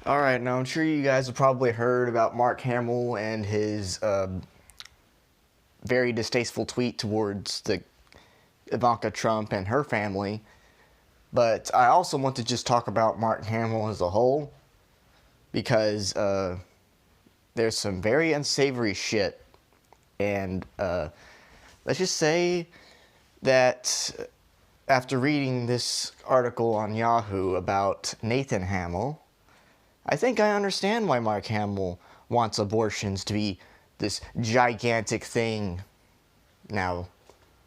Alright, now I'm sure you guys have probably heard about Mark Hamill and his very distasteful tweet towards the Ivanka Trump and her family. But I also want to just talk about Mark Hamill as a whole because there's some very unsavory shit. And let's just say that after reading this article on Yahoo about Nathan Hamill, I think I understand why Mark Hamill wants abortions to be this gigantic thing now.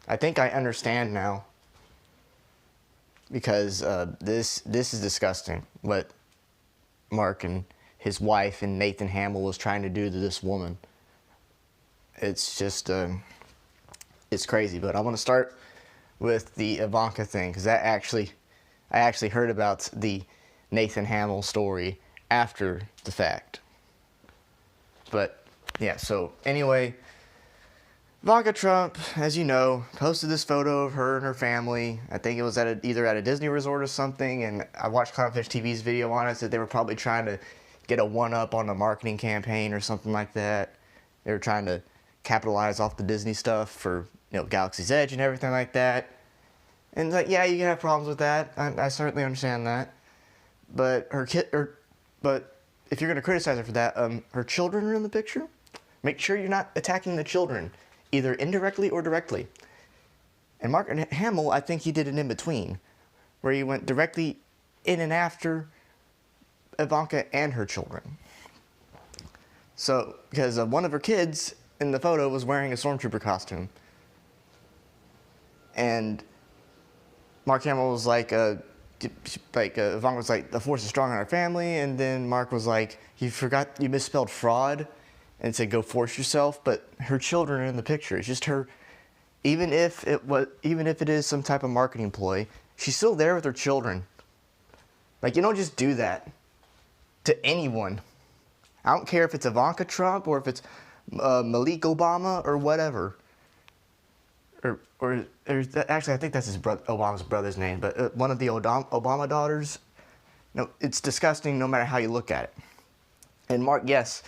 I think I understand now. Because this is disgusting, what Mark and his wife and Nathan Hamill was trying to do to this woman. It's just, it's crazy. But I want to start with the Ivanka thing, because I actually heard about the Nathan Hamill story after the fact. But yeah, so anyway, Ivanka Trump, as you know, posted this photo of her and her family. I think it was either at a Disney resort or something, and I watched Clownfish TV's video on it, said they were probably trying to get a one-up on a marketing campaign or something like that. They were trying to capitalize off the Disney stuff for, Galaxy's Edge and everything like that. And yeah, you can have problems with that. I certainly understand that. But but if you're going to criticize her for that, her children are in the picture. Make sure you're not attacking the children, either indirectly or directly. And Mark Hamill, I think he did an in-between, where he went directly in and after Ivanka and her children. So, because one of her kids in the photo was wearing a stormtrooper costume. And Mark Hamill was Ivanka was like, the force is strong in our family, and then Mark was like, you misspelled fraud, and said, go force yourself, but her children are in the picture. It's just her, even if it is some type of marketing ploy, she's still there with her children. Like, you don't just do that to anyone. I don't care if it's Ivanka Trump or if it's Malik Obama or whatever. Actually, I think that's Obama's brother's name, but one of the Obama daughters. No, it's disgusting no matter how you look at it. And Mark, yes,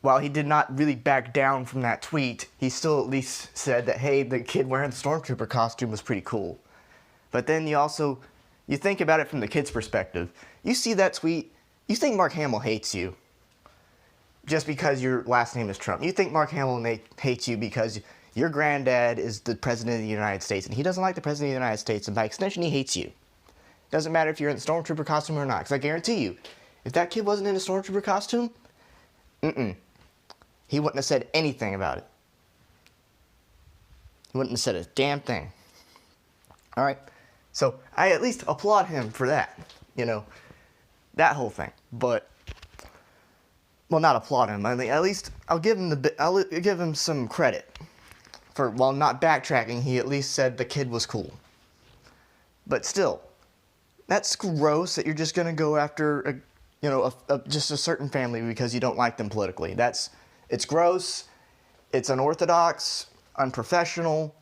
while he did not really back down from that tweet, he still at least said that, hey, the kid wearing the stormtrooper costume was pretty cool. But then you think about it from the kid's perspective. You see that tweet, you think Mark Hamill hates you just because your last name is Trump. You think Mark Hamill hates you because your granddad is the president of the United States, and he doesn't like the president of the United States, and by extension, he hates you. Doesn't matter if you're in the stormtrooper costume or not, because I guarantee you, if that kid wasn't in a stormtrooper costume, he wouldn't have said anything about it. He wouldn't have said a damn thing. All right? So I at least applaud him for that. That whole thing. But, well, not applaud him. I mean, at least I'll give him some credit for, while not backtracking, he at least said the kid was cool. But still, that's gross that you're just going to go after just a certain family because you don't like them politically. It's gross, it's unorthodox, unprofessional,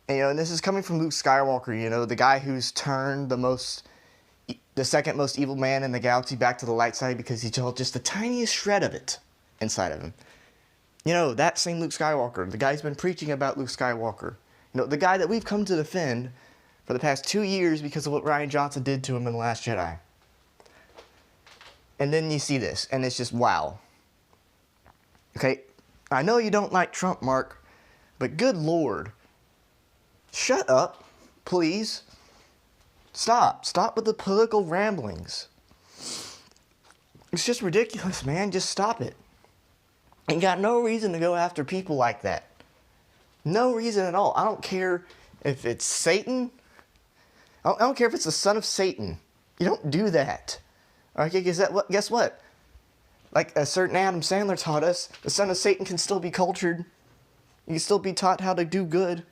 and this is coming from Luke Skywalker, the guy who's turned the second most evil man in the galaxy back to the light side because he told just the tiniest shred of it inside of him. That same Luke Skywalker, the guy who's been preaching about Luke Skywalker, the guy that we've come to defend for the past 2 years because of what Rian Johnson did to him in The Last Jedi. And then you see this, and it's just wow. Okay, I know you don't like Trump, Mark, but good Lord. Shut up, please. Stop with the political ramblings. It's just ridiculous, man. Just stop it. Ain't got no reason to go after people like that. No reason at all. I don't care if it's Satan. I don't care if it's the son of Satan. You don't do that. Okay, guess what? Like a certain Adam Sandler taught us, the son of Satan can still be cultured. You can still be taught how to do good.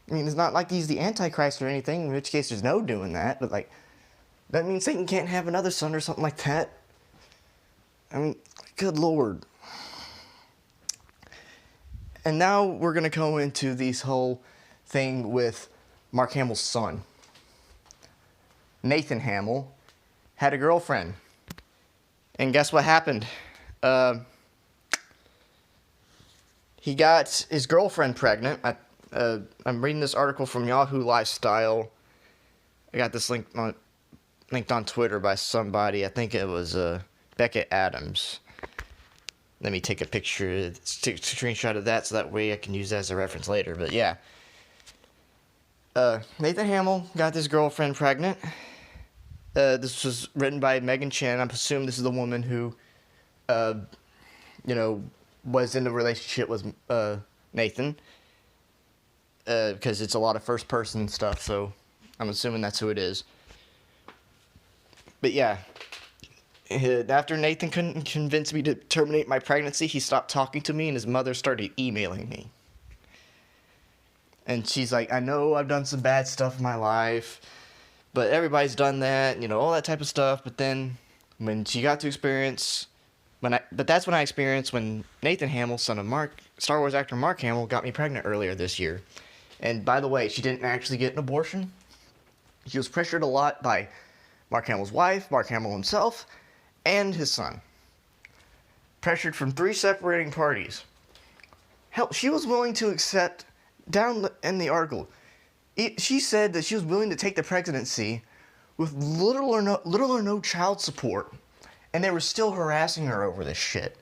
I mean, it's not like he's the Antichrist or anything, in which case there's no doing that, but that means Satan can't have another son or something like that. I mean, good Lord. And now we're going to go into this whole thing with Mark Hamill's son. Nathan Hamill had a girlfriend. And guess what happened? He got his girlfriend pregnant. I'm reading this article from Yahoo Lifestyle. I got this linked on Twitter by somebody. I think it was Beckett Adams. Let me take a picture, take a screenshot of that so that way I can use that as a reference later. But yeah. Nathan Hamill got his girlfriend pregnant. This was written by Megan Chen. I assume this is the woman who, was in a relationship with Nathan. Because it's a lot of first person stuff, so I'm assuming that's who it is. But yeah. After Nathan couldn't convince me to terminate my pregnancy, he stopped talking to me and his mother started emailing me. And she's like, I know I've done some bad stuff in my life, but everybody's done that, all that type of stuff. But then when she got to experience, but that's when I experienced when Nathan Hamill, son of Star Wars actor Mark Hamill, got me pregnant earlier this year. And by the way, she didn't actually get an abortion. She was pressured a lot by Mark Hamill's wife, Mark Hamill himself, and his son. Pressured from 3 separating parties. Hell, she was willing to accept, down in the article, she said that she was willing to take the presidency with little or no child support. And they were still harassing her over this shit.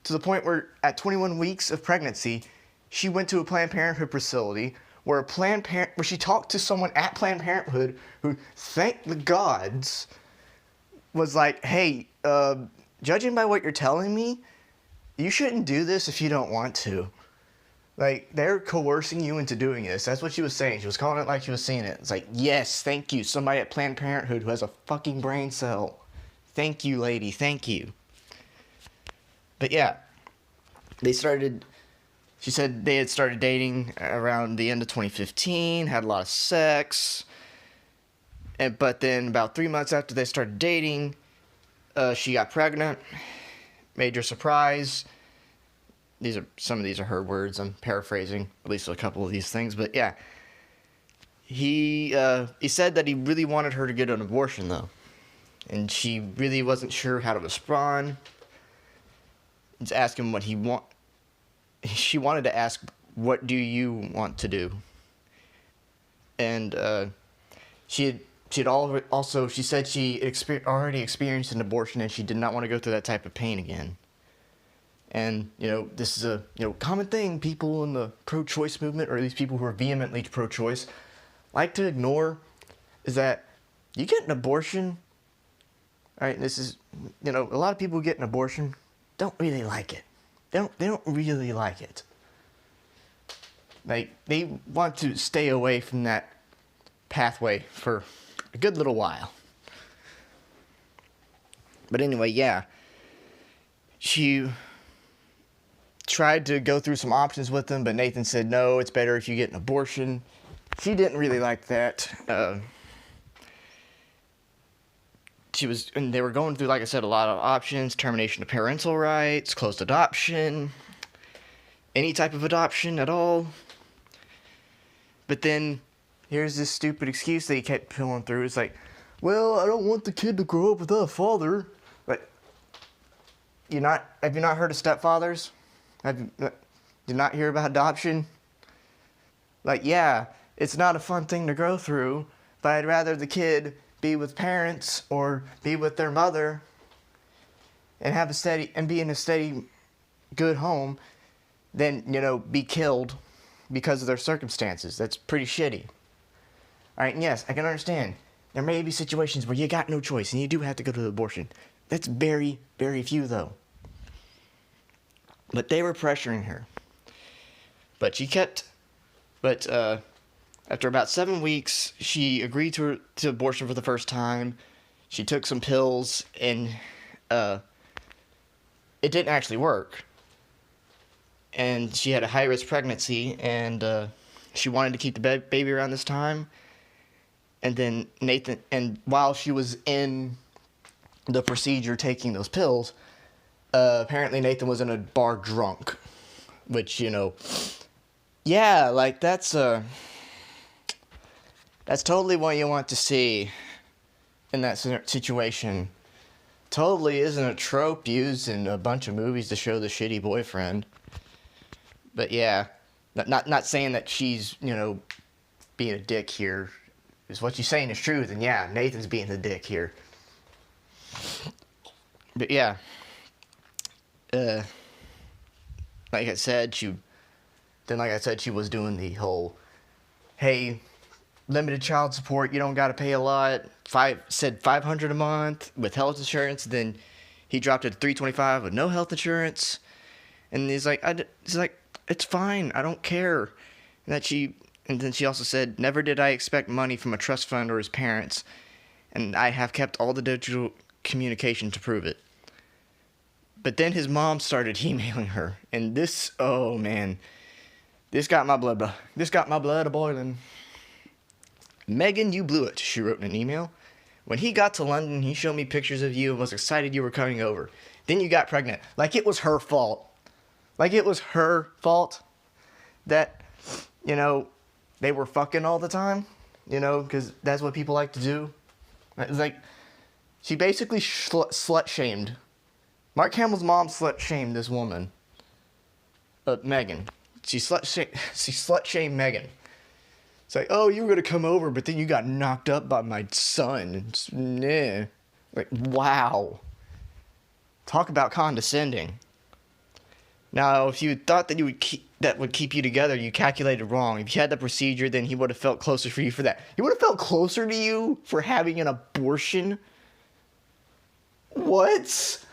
To the point where, at 21 weeks of pregnancy, she went to a Planned Parenthood facility where she talked to someone at Planned Parenthood who, thank the gods, was like, hey, judging by what you're telling me, you shouldn't do this if you don't want to. Like, they're coercing you into doing this. That's what she was saying. She was calling it like she was seeing it. It's like, yes, thank you. Somebody at Planned Parenthood who has a fucking brain cell. Thank you, lady. Thank you. But yeah, she said they had started dating around the end of 2015, had a lot of sex. But then about 3 months after they started dating, she got pregnant. Major surprise. Some of these are her words. I'm paraphrasing at least a couple of these things. But yeah, he said that he really wanted her to get an abortion though, and she really wasn't sure how to respond. Just ask him what he want. She wanted to ask, "What do you want to do?" And she said she already experienced an abortion and she did not want to go through that type of pain again. And, this is a, common thing people in the pro-choice movement, or at least people who are vehemently pro-choice, like to ignore, is that you get an abortion, right? This is, a lot of people who get an abortion don't really like it. They don't really like it. Like, they want to stay away from that pathway for a good little while. But anyway, yeah. She tried to go through some options with him, but Nathan said, no, it's better if you get an abortion. She didn't really like that. And they were going through, like I said, a lot of options: termination of parental rights, closed adoption, any type of adoption at all. But then here's this stupid excuse that he kept pulling through. It's like, well, I don't want the kid to grow up without a father. But have you not heard of stepfathers? Did you not hear about adoption? Like, yeah, it's not a fun thing to go through, but I'd rather the kid be with parents or be with their mother and be in a steady, good home than, be killed because of their circumstances. That's pretty shitty. Alright, and yes, I can understand. There may be situations where you got no choice and you do have to go to the abortion. That's very, very few, though. But they were pressuring her. But after about 7 weeks, she agreed to abortion for the first time. She took some pills, and it didn't actually work. And she had a high-risk pregnancy, and she wanted to keep the baby around this time. And then while she was in the procedure taking those pills, apparently Nathan was in a bar drunk, which, yeah, like that's totally what you want to see in that situation totally isn't a trope used in a bunch of movies to show the shitty boyfriend. But yeah, not saying that she's, being a dick here. Is what she's saying is true, then yeah, Nathan's being the dick here. But yeah, like I said, she was doing the whole, hey, limited child support, you don't got to pay a lot. Said $500 a month with health insurance. Then he dropped it to $325 with no health insurance. And he's like, it's fine, I don't care. And then she also said, never did I expect money from a trust fund or his parents, and I have kept all the digital communication to prove it. But then his mom started emailing her, and this, oh man, this got my blood a-boiling. Megan, you blew it, she wrote in an email. When he got to London, he showed me pictures of you and was excited you were coming over. Then you got pregnant. Like it was her fault. Like it was her fault that, they were fucking all the time, because that's what people like to do. It's like, she basically slut-shamed. Mark Hamill's mom slut-shamed this woman. Megan. She slut-shamed Megan. It's like, oh, you were going to come over, but then you got knocked up by my son. Nah. Like, wow. Talk about condescending. Now, if you thought that that would keep you together, you calculated wrong. If you had the procedure, then he would have felt closer for you for that. He would have felt closer to you for having an abortion? What?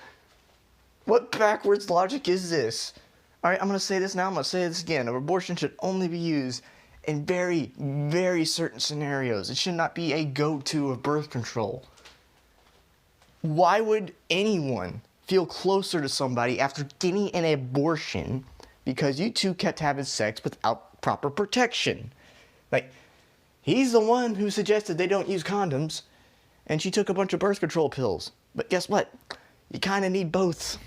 What backwards logic is this? All right, I'm going to say this now. I'm going to say this again. An abortion should only be used in very, very certain scenarios. It should not be a go-to of birth control. Why would anyone feel closer to somebody after getting an abortion because you two kept having sex without proper protection? Like, he's the one who suggested they don't use condoms, and she took a bunch of birth control pills. But guess what? You kind of need both.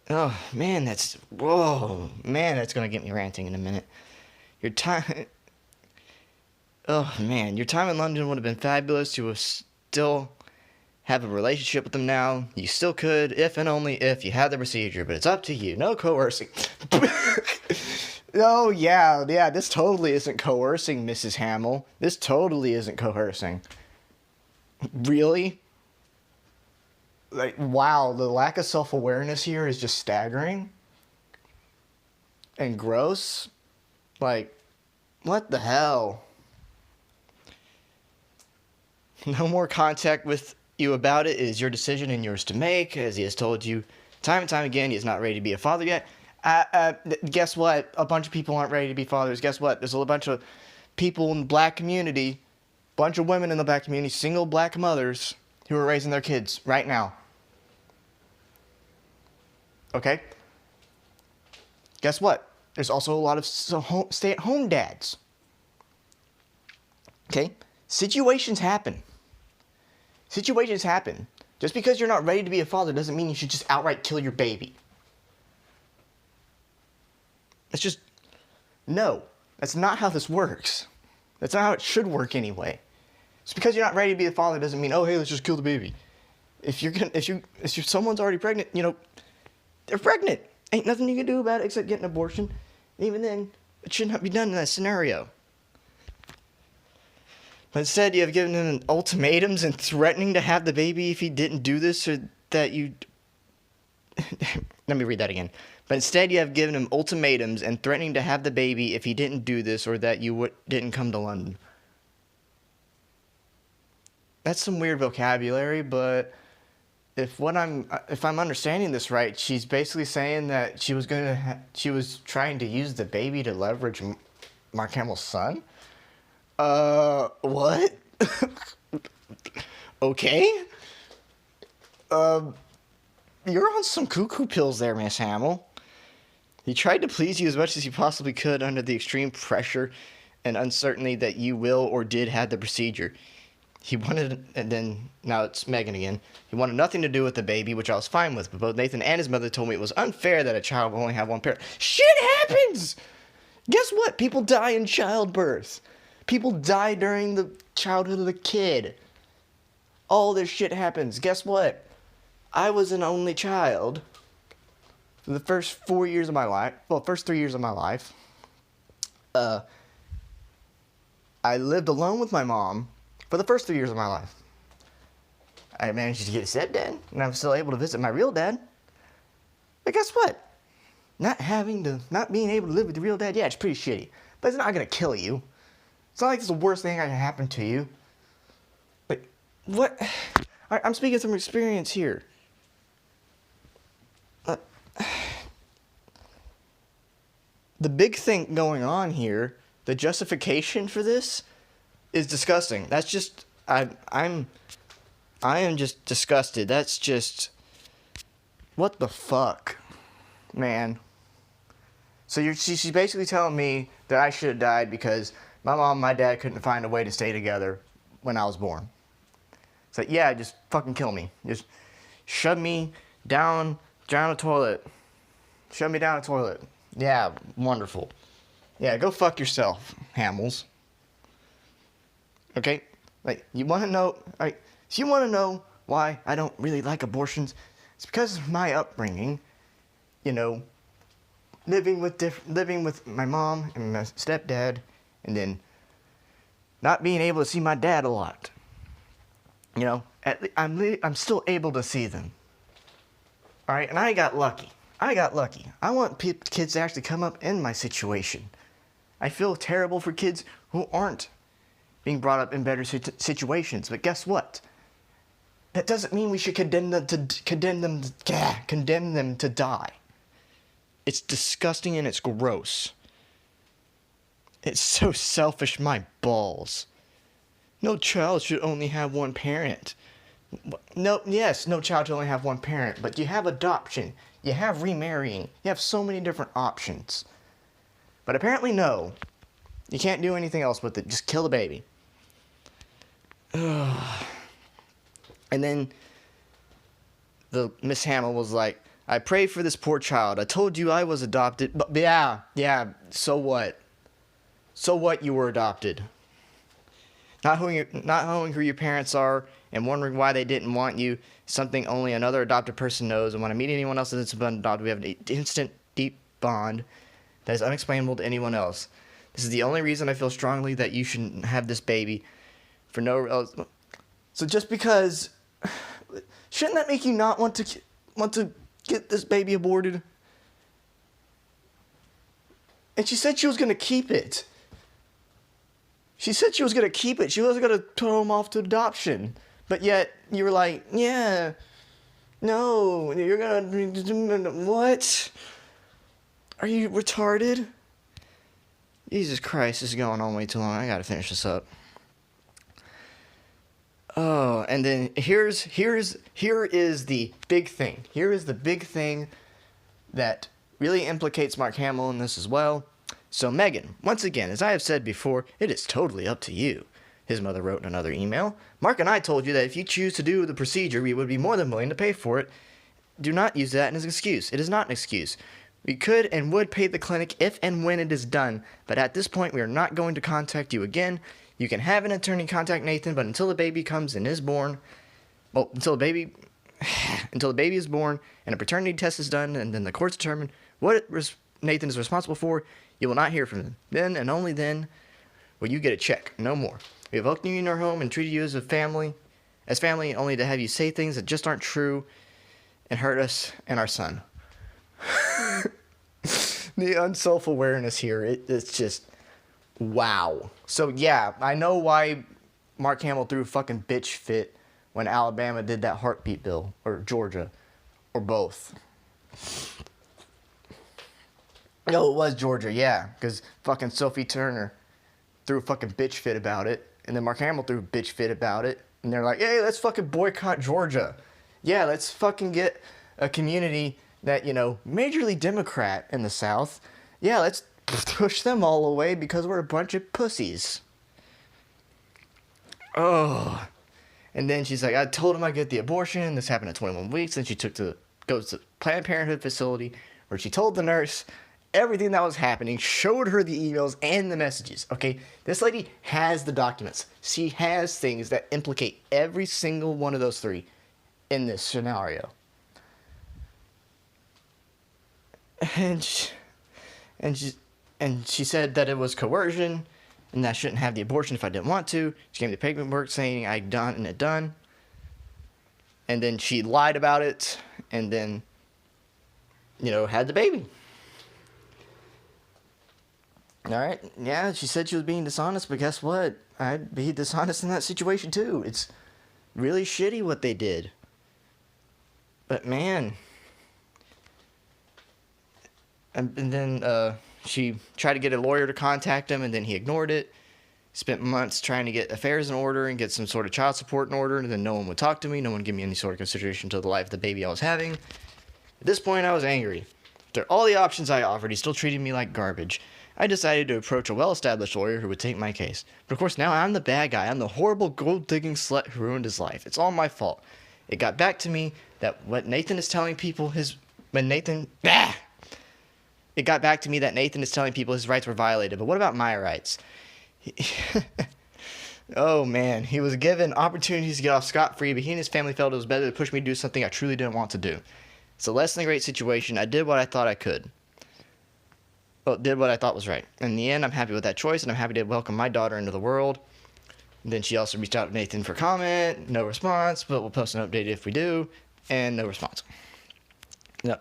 Oh, man, that's going to get me ranting in a minute. Your time in London would have been fabulous. You would still have a relationship with them now. You still could, if and only if you had the procedure, but it's up to you. No coercing. Oh, yeah, this totally isn't coercing, Mrs. Hamill. This totally isn't coercing. Really? Like, wow, the lack of self-awareness here is just staggering and gross. Like, what the hell? No more contact with you about it. It is your decision and yours to make. As he has told you time and time again, he is not ready to be a father yet. Guess what? A bunch of people aren't ready to be fathers. Guess what? There's a bunch of people in the black community, bunch of women in the black community, single black mothers who are raising their kids right now. Okay? Guess what? There's also a lot of stay-at-home dads. Okay? Situations happen. Situations happen. Just because you're not ready to be a father doesn't mean you should just outright kill your baby. It's just, no. That's not how this works. That's not how it should work anyway. Just because you're not ready to be a father doesn't mean, oh, hey, let's just kill the baby. If someone's already pregnant, they're pregnant. Ain't nothing you can do about it except get an abortion. And even then, it should not be done in that scenario. But instead, you have given him ultimatums and threatening to have the baby if he didn't do this or that you... Let me read that again. But instead, you have given him ultimatums and threatening to have the baby if he didn't do this or that you didn't come to London. That's some weird vocabulary, but if I'm understanding this right, she's basically saying that she was trying to use the baby to leverage Mark Hamill's son. What? Okay. You're on some cuckoo pills there, Miss Hamill. He tried to please you as much as he possibly could under the extreme pressure and uncertainty that you will or did have the procedure. He wanted, and then, now it's Megan again. He wanted nothing to do with the baby, which I was fine with, but both Nathan and his mother told me it was unfair that a child will only have one parent. Shit happens! Guess what? People die in childbirth. People die during the childhood of the kid. All this shit happens. Guess what? I was an only child for the first 4 years of my life. Well, first 3 years of my life. I lived alone with my mom for the first 3 years of my life. I managed to get a stepdad, and I'm still able to visit my real dad. But guess what? Not being able to live with your real dad, yeah, it's pretty shitty. But it's not gonna kill you. It's not like it's the worst thing that can happen to you. Like, what? I'm speaking from experience here. The big thing going on here, the justification for this, is disgusting. That's just, I am just disgusted. That's just, what the fuck, man. So she's basically telling me that I should have died because my mom and my dad couldn't find a way to stay together when I was born. So yeah, just fucking kill me. Just shove me down a toilet. Shove me down a toilet. Yeah, wonderful. Yeah, go fuck yourself, Hamills. Okay? Like, you want to know, like, if you want to know why I don't really like abortions, it's because of my upbringing. You know, living with my mom and my stepdad, and then not being able to see my dad a lot. You know, I'm still able to see them. All right, and I got lucky. I want kids to actually come up in my situation. I feel terrible for kids who aren't being brought up in better situations. But guess what? That doesn't mean we should condemn them to die. It's disgusting and it's gross. It's so selfish, my balls. No child should only have one parent. No child should only have one parent, but you have adoption. You have remarrying. You have so many different options. But apparently no. You can't do anything else with it. Just kill the baby. Ugh. And then the Miss Hamill was like, I pray for this poor child. I told you I was adopted. But yeah, so what? So what, you were adopted? Not knowing who your parents are and wondering why they didn't want you, something only another adopted person knows. And when I meet anyone else that's been adopted, we have an instant, deep bond that is unexplainable to anyone else. This is the only reason I feel strongly that you shouldn't have this baby for no else. So just because, shouldn't that make you not want to get this baby aborted? And she said she was going to keep it. She said she was going to keep it. She wasn't going to throw him off to adoption. But yet, you were like, yeah, no, you're going to, what? Are you retarded? Jesus Christ, this is going on way too long. I got to finish this up. Oh, and then here is the big thing. Here is the big thing that really implicates Mark Hamill in this as well. So Megan, once again, as I have said before, it is totally up to you. His mother wrote in another email. Mark and I told you that if you choose to do the procedure, we would be more than willing to pay for it. Do not use that as an excuse. It is not an excuse. We could and would pay the clinic if and when it is done, but at this point we are not going to contact you again. You can have an attorney contact Nathan, but until the baby comes and is born, well, until the baby is born and a paternity test is done and then the courts determine what Nathan is responsible for, you will not hear from him. Then and only then will you get a check, no more. We have welcomed you in our home and treated you as family, only to have you say things that just aren't true and hurt us and our son. The unself-awareness here, it's just, wow. So yeah, I know why Mark Hamill threw a fucking bitch fit when Alabama did that heartbeat bill, or Georgia, or both. No, it was Georgia, yeah, because fucking Sophie Turner threw a fucking bitch fit about it, and then Mark Hamill threw a bitch fit about it, and they're like, hey, let's fucking boycott Georgia. Yeah, let's fucking get a community that, you know, majorly Democrat in the South. Yeah, let's push them all away because we're a bunch of pussies. Oh. And then she's like, I told him I'd get the abortion. This happened at 21 weeks. Then she goes to Planned Parenthood facility where she told the nurse everything that was happening, showed her the emails and the messages, okay? This lady has the documents. She has things that implicate every single one of those three in this scenario. And she said that it was coercion and that I shouldn't have the abortion if I didn't want to. She gave me the paperwork saying I'd done it done. And then she lied about it and then, had the baby. All right, yeah, she said she was being dishonest, but guess what? I'd be dishonest in that situation too. It's really shitty what they did. But man. And then she tried to get a lawyer to contact him, and then he ignored it. Spent months trying to get affairs in order and get some sort of child support in order, and then no one would talk to me. No one would give me any sort of consideration to the life of the baby I was having. At this point, I was angry. After all the options I offered, he still treated me like garbage. I decided to approach a well-established lawyer who would take my case. But of course, now I'm the bad guy. I'm the horrible gold-digging slut who ruined his life. It's all my fault. It got back to me that what Nathan is telling people It got back to me that Nathan is telling people his rights were violated. But what about my rights? Oh, man. He was given opportunities to get off scot-free, but he and his family felt it was better to push me to do something I truly didn't want to do. It's a less than great situation. I did what I thought I could. Well, did what I thought was right. In the end, I'm happy with that choice, and I'm happy to welcome my daughter into the world. And then she also reached out to Nathan for comment. No response, but we'll post an update if we do. And no response. No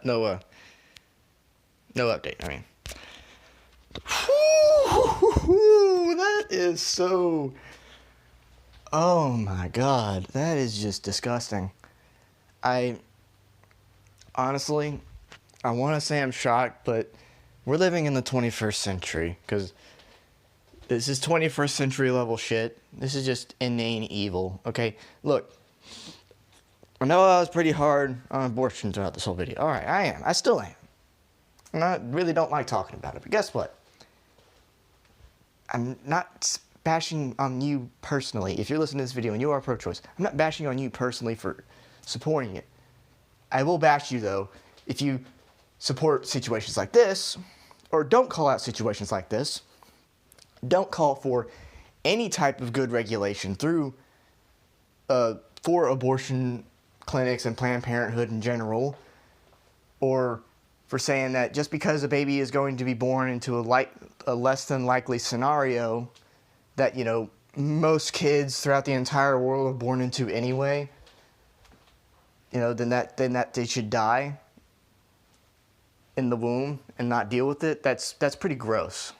update, I mean. That is so... Oh my god, that is just disgusting. Honestly, I want to say I'm shocked, but we're living in the 21st century, because this is 21st century level shit. This is just inane evil, okay? Look, I know I was pretty hard on abortion throughout this whole video. Alright, I am. I still am. And I really don't like talking about it, but guess what? I'm not bashing on you personally. If you're listening to this video and you are pro-choice, I'm not bashing on you personally for supporting it. I will bash you, though, if you support situations like this, or don't call out situations like this. Don't call for any type of good regulation through for abortion clinics and Planned Parenthood in general, or for saying that just because a baby is going to be born into a less than likely scenario that, most kids throughout the entire world are born into anyway, then that they should die in the womb and not deal with it. That's pretty gross.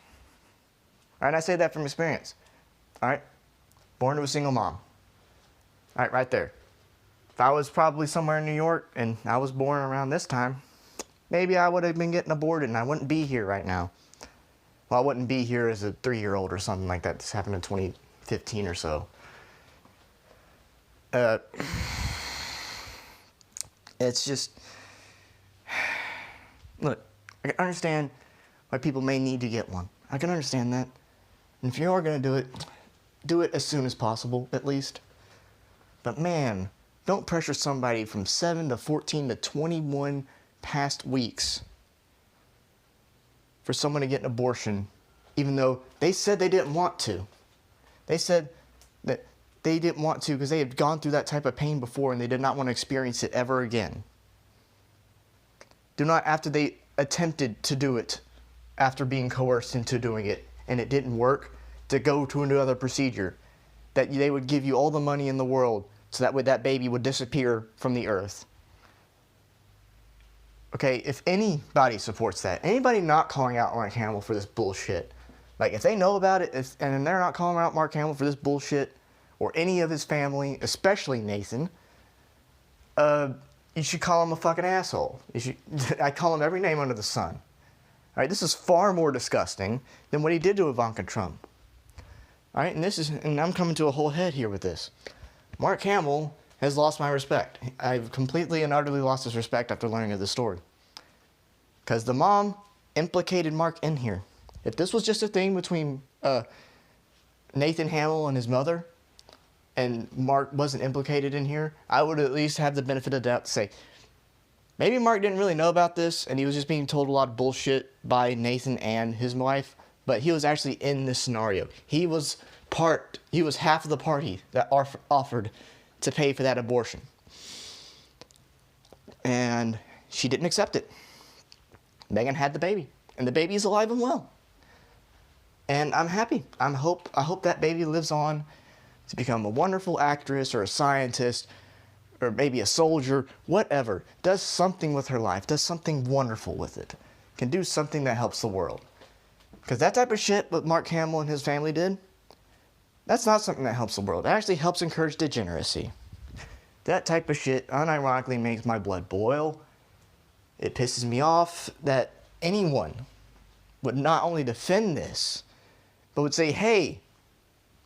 All right, I say that from experience. All right, born to a single mom. All right there. If I was probably somewhere in New York and I was born around this time, maybe I would have been getting aborted and I wouldn't be here right now. Well, I wouldn't be here as a 3-year-old or something like that. This happened in 2015 or so. It's just... Look, I can understand why people may need to get one. I can understand that. And if you are going to do it as soon as possible, at least. But man, don't pressure somebody from 7 to 14 to 21 past weeks for someone to get an abortion, even though they said they didn't want to. They said that they didn't want to because they had gone through that type of pain before and they did not want to experience it ever again. Do not, after they attempted to do it, after being coerced into doing it, and it didn't work, to go to another procedure, that they would give you all the money in the world so that way that baby would disappear from the earth. Okay, if anybody supports that, anybody not calling out Mark Hamill for this bullshit, like if they know about it and they're not calling out Mark Hamill for this bullshit, or any of his family, especially Nathan, you should call him a fucking asshole. I call him every name under the sun. All right, this is far more disgusting than what he did to Ivanka Trump. All right, and I'm coming to a whole head here with this. Mark Hamill has lost my respect. I've completely and utterly lost his respect after learning of this story. Because the mom implicated Mark in here. If this was just a thing between Nathan Hamill and his mother, and Mark wasn't implicated in here, I would at least have the benefit of the doubt to say, Maybe Mark didn't really know about this, and he was just being told a lot of bullshit by Nathan and his wife, but he was actually in this scenario. He was half of the party that offered to pay for that abortion. And she didn't accept it. Megan had the baby, and the baby is alive and well. And I'm happy. I hope that baby lives on to become a wonderful actress or a scientist or maybe a soldier, whatever. Does something with her life, does something wonderful with it. Can do something that helps the world. Because that type of shit what Mark Hamill and his family did, that's not something that helps the world. It actually helps encourage degeneracy. That type of shit unironically makes my blood boil. It pisses me off that anyone would not only defend this, but would say, hey,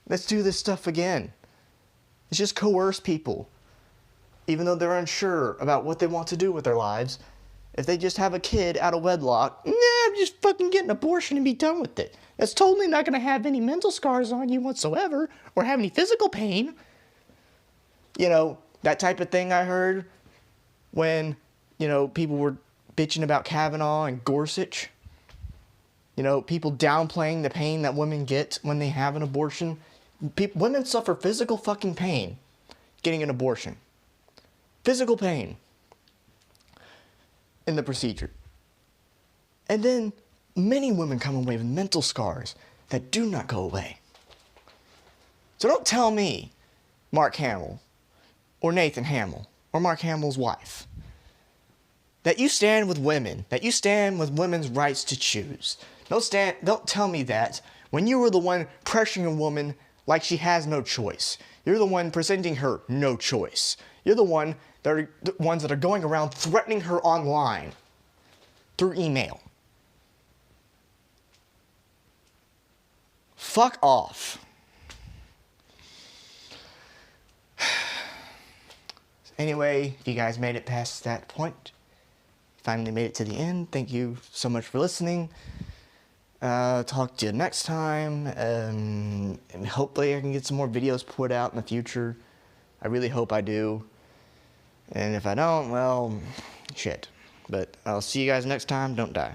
let's do this stuff again. It's just coerce people. Even though they're unsure about what they want to do with their lives, if they just have a kid out of wedlock, just fucking get an abortion and be done with it. That's totally not going to have any mental scars on you whatsoever, or have any physical pain. You know, that type of thing I heard when, people were bitching about Kavanaugh and Gorsuch. People downplaying the pain that women get when they have an abortion. Women suffer physical fucking pain getting an abortion. Physical pain in the procedure. And then many women come away with mental scars that do not go away. So don't tell me, Mark Hamill, or Nathan Hamill, or Mark Hamill's wife, that you stand with women, that you stand with women's rights to choose. Don't tell me that when you were the one pressuring a woman like she has no choice. You're the one presenting her no choice. You're the ones that are going around threatening her online through email. Fuck off. Anyway, if you guys made it past that point, finally made it to the end, thank you so much for listening. Talk to you next time, and hopefully I can get some more videos put out in the future. I really hope I do. And if I don't, well, shit. But I'll see you guys next time. Don't die.